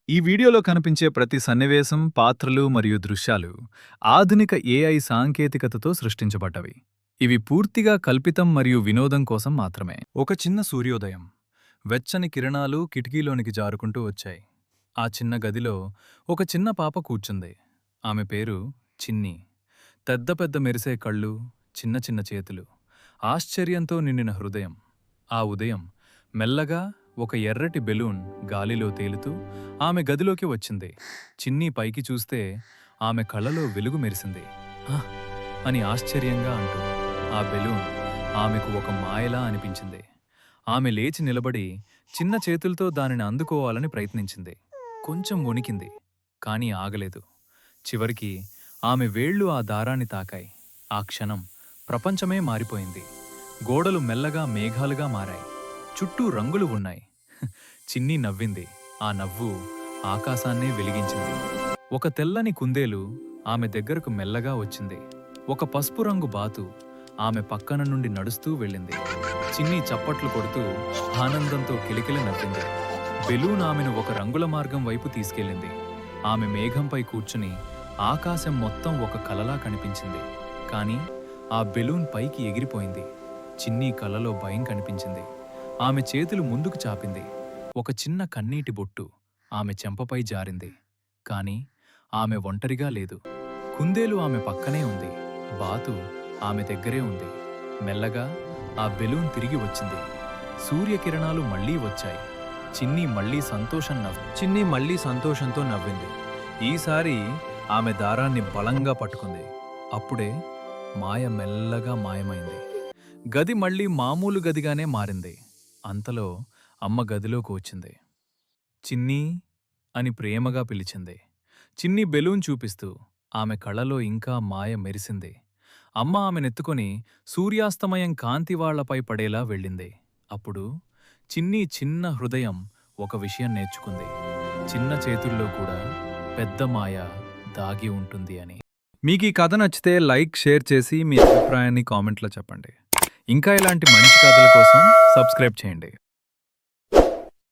ఈ వీడియోలో కనిపించే ప్రతి సన్నివేశం, పాత్రలు మరియు దృశ్యాలు ఆధునిక ఏఐ సాంకేతికతతో సృష్టించబడ్డవి. ఇవి పూర్తిగా కల్పితం మరియు వినోదం కోసం మాత్రమే. ఒక చిన్న సూర్యోదయం. వెచ్చని కిరణాలు కిటికీలోనికి జారుకుంటూ వచ్చాయి. ఆ చిన్న గదిలో ఒక చిన్న పాప కూర్చుంది. ఆమె పేరు చిన్ని. పెద్ద పెద్ద మెరిసే కళ్ళు, చిన్న చిన్న చేతులు, ఆశ్చర్యంతో నిండిన హృదయం. ఆ ఉదయం మెల్లగా ఒక ఎర్రటి బెలూన్ గాలిలో తేలుతూ ఆమె గదిలోకి వచ్చింది. చిన్ని పైకి చూస్తే ఆమె కళ్ళలో వెలుగు మెరిసింది. "ఆహ్!" అని ఆశ్చర్యంగా అంటూ. ఆ బెలూన్ ఆమెకు ఒక మాయలా అనిపించింది. ఆమె లేచి నిలబడి చిన్న చేతులతో దానిని అందుకోవాలని ప్రయత్నించింది. కొంచెం వణికింది, కానీ ఆగలేదు. చివరికి ఆమె వేళ్లు ఆ దారాన్ని తాకాయి. ఆ క్షణం ప్రపంచమే మారిపోయింది. గోడలు మెల్లగా మేఘాలుగా మారాయి. చుట్టూ రంగులు ఉన్నాయి. చిన్ని నవ్వింది. ఆ నవ్వు ఆకాశాన్నే వెలిగించింది. ఒక తెల్లని కుందేలు ఆమె దగ్గరకు మెల్లగా వచ్చింది. ఒక పసుపు రంగు బాతు ఆమె పక్కన నుండి నడుస్తూ వెళ్ళింది. చిన్ని చప్పట్లు కొడుతూ ఆనందంతో కిలికిల నవ్వింది. బెలూన్ ఆమెను ఒక రంగుల మార్గం వైపు తీసుకెళ్ళింది. ఆమె మేఘంపై కూర్చుని ఆకాశం మొత్తం ఒక కలలా కనిపించింది. కానీ ఆ బెలూన్ పైకి ఎగిరిపోయింది. చిన్ని కలలో భయం కనిపించింది. ఆమె చేతులు ముందుకు చాపింది. ఒక చిన్న కన్నీటి బొట్టు ఆమె చెంపపై జారింది. కాని ఆమె ఒంటరిగా లేదు. కుందేలు ఆమె పక్కనే ఉంది. బాతు ఆమె దగ్గరే ఉంది. మెల్లగా ఆ బెలూన్ తిరిగి వచ్చింది. సూర్యకిరణాలు మళ్లీ వచ్చాయి. చిన్ని మళ్లీ సంతోషంతో నవ్వింది. ఈసారి ఆమె దారాన్ని బలంగా పట్టుకుంది. అప్పుడే మాయ మెల్లగా మాయమైంది. గది మళ్లీ మామూలు గదిగానే మారింది. అంతలో అమ్మ గదిలోకి వచ్చింది. చిన్నీ అని ప్రేమగా పిలిచింది. చిన్ని బెలూన్ చూపిస్తూ. ఆమె కళ్ళలో ఇంకా మాయ మెరిసింది. అమ్మ ఆమెనెత్తుకొని సూర్యాస్తమయం కాంతి వాళ్లపై పడేలా వెళ్ళింది. అప్పుడు చిన్ని చిన్న హృదయం ఒక విషయం నేర్చుకుంది. చిన్న చేతుల్లో కూడా పెద్ద మాయ దాగి ఉంటుంది అని. మీకీ కథ నచ్చితే లైక్, షేర్ చేసి మీ అభిప్రాయాన్ని కామెంట్లో చెప్పండి. ఇంకా ఇలాంటి మంచి కథల కోసం సబ్స్క్రైబ్ చేయండి.